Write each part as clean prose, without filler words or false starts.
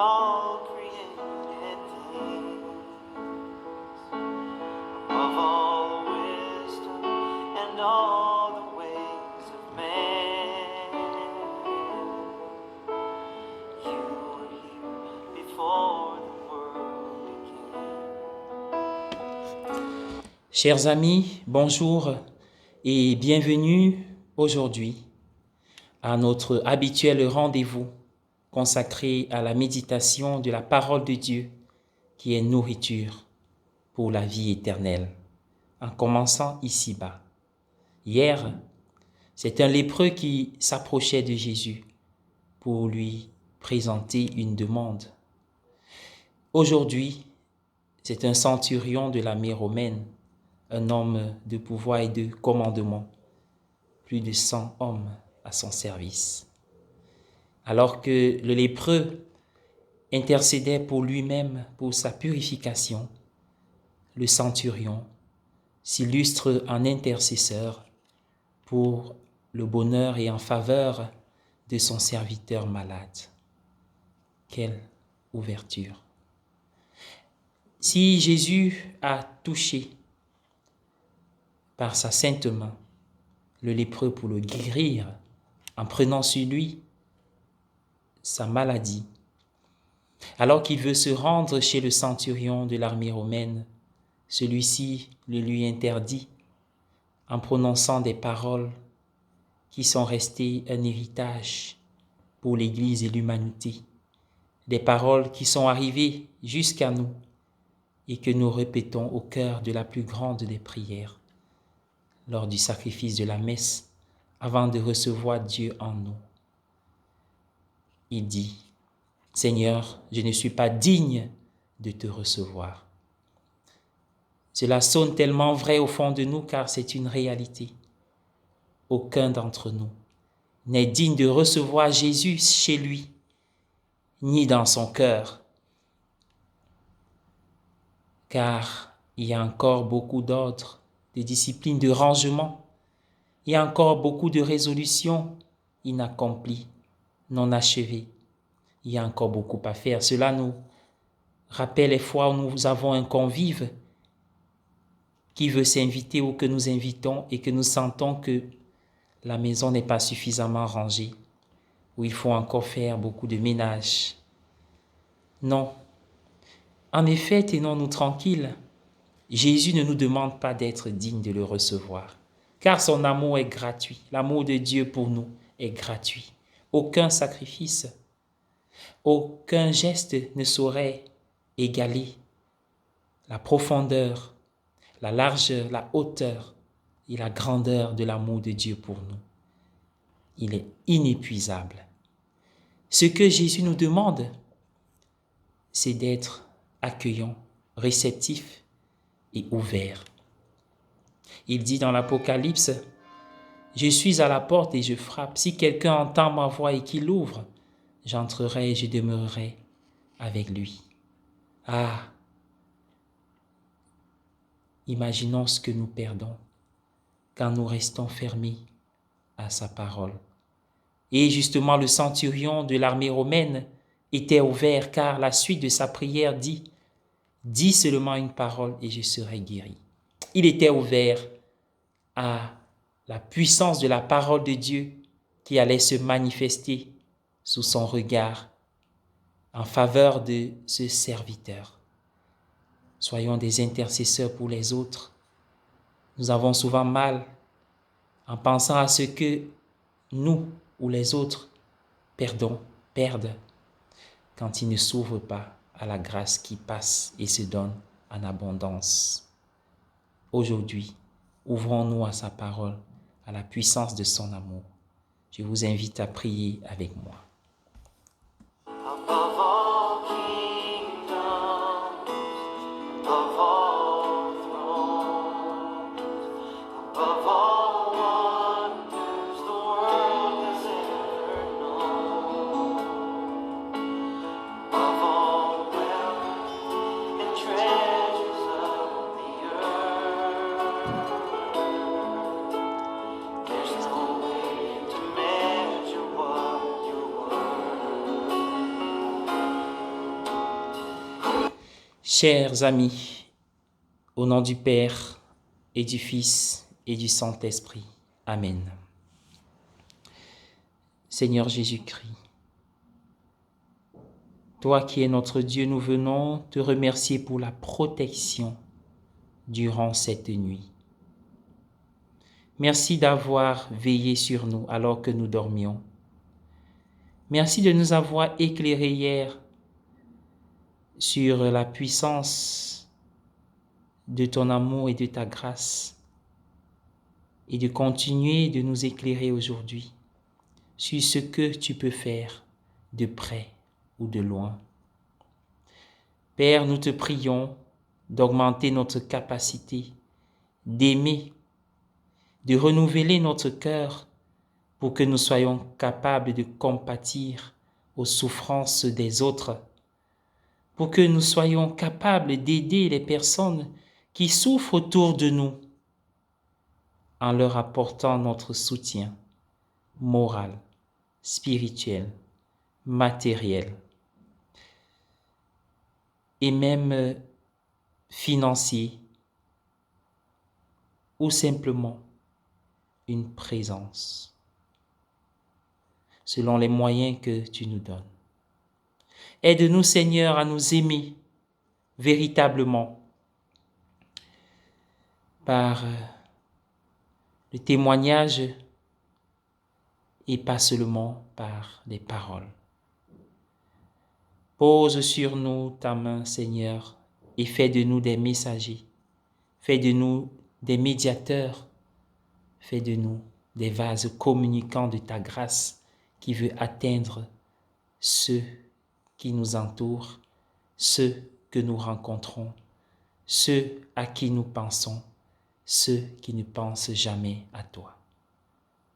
all created things, above all the wisdom and all the ways of man. You were here before the world began. Chers amis, bonjour et bienvenue aujourd'hui à notre habituel rendez-vous consacré à la méditation de la parole de Dieu qui est nourriture pour la vie éternelle, en commençant ici-bas. Hier, c'est un lépreux qui s'approchait de Jésus pour lui présenter une demande. Aujourd'hui, c'est un centurion de l'armée romaine, un homme de pouvoir et de commandement, plus de 100 hommes à son service. Alors que le lépreux intercédait pour lui-même, pour sa purification, le centurion s'illustre en intercesseur pour le bonheur et en faveur de son serviteur malade. Quelle ouverture! Si Jésus a touché par sa sainte main le lépreux pour le guérir, en prenant sur lui sa maladie, alors qu'il veut se rendre chez le centurion de l'armée romaine, celui-ci le lui interdit en prononçant des paroles qui sont restées un héritage pour l'Église et l'humanité, des paroles qui sont arrivées jusqu'à nous et que nous répétons au cœur de la plus grande des prières, lors du sacrifice de la messe, avant de recevoir Dieu en nous. Il dit, « Seigneur, je ne suis pas digne de te recevoir. » Cela sonne tellement vrai au fond de nous car c'est une réalité. Aucun d'entre nous n'est digne de recevoir Jésus chez lui, ni dans son cœur, car il y a encore beaucoup d'ordres, de disciplines, de rangements. Il y a encore beaucoup de résolutions inaccomplies, non achevées. Il y a encore beaucoup à faire. Cela nous rappelle les fois où nous avons un convive qui veut s'inviter ou que nous invitons et que nous sentons que la maison n'est pas suffisamment rangée, où il faut encore faire beaucoup de ménage. Non. En effet, tenons-nous tranquilles. Jésus ne nous demande pas d'être dignes de le recevoir, car son amour est gratuit. L'amour de Dieu pour nous est gratuit. Aucun sacrifice, aucun geste ne saurait égaler la profondeur, la largeur, la hauteur et la grandeur de l'amour de Dieu pour nous. Il est inépuisable. Ce que Jésus nous demande, c'est d'être accueillant, réceptif et ouvert. Il dit dans l'Apocalypse, « Je suis à la porte et je frappe. Si quelqu'un entend ma voix et qu'il ouvre, j'entrerai et je demeurerai avec lui. » Ah! Imaginons ce que nous perdons quand nous restons fermés à sa parole. Et justement, le centurion de l'armée romaine était ouvert car la suite de sa prière dit « Dis seulement une parole et je serai guéri. » Il était ouvert à la puissance de la parole de Dieu qui allait se manifester sous son regard en faveur de ce serviteur. Soyons des intercesseurs pour les autres. Nous avons souvent mal en pensant à ce que nous ou les autres perdent quand ils ne s'ouvrent pas à la grâce qui passe et se donne en abondance. Aujourd'hui, ouvrons-nous à sa parole, à la puissance de son amour. Je vous invite à prier avec moi. Above all kingdoms, above all thrones, above all wonders the world has ever known, above all wealth and treasures of the earth, there's no way to measure what you're worth. Chers amis, au nom du Père et du Fils et du Saint-Esprit. Amen. Seigneur Jésus-Christ, toi qui es notre Dieu, nous venons te remercier pour la protection durant cette nuit. Merci d'avoir veillé sur nous alors que nous dormions. Merci de nous avoir éclairés hier sur la puissance de ton amour et de ta grâce et de continuer de nous éclairer aujourd'hui sur ce que tu peux faire de près ou de loin. Père, nous te prions d'augmenter notre capacité d'aimer, de renouveler notre cœur pour que nous soyons capables de compatir aux souffrances des autres, pour que nous soyons capables d'aider les personnes qui souffrent autour de nous en leur apportant notre soutien moral, spirituel, matériel et même financier ou simplement une présence selon les moyens que tu nous donnes. Aide-nous, Seigneur, à nous aimer véritablement par le témoignage et pas seulement par les paroles. Pose sur nous ta main, Seigneur, et fais de nous des messagers. Fais de nous des médiateurs. Fais de nous des vases communicants de ta grâce qui veut atteindre ceux qui nous entourent, ceux que nous rencontrons, ceux à qui nous pensons, ceux qui ne pensent jamais à toi.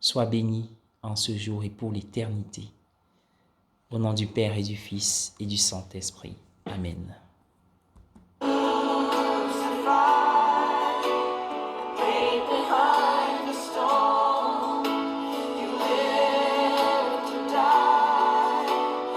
Sois béni en ce jour et pour l'éternité. Au nom du Père et du Fils et du Saint-Esprit. Amen.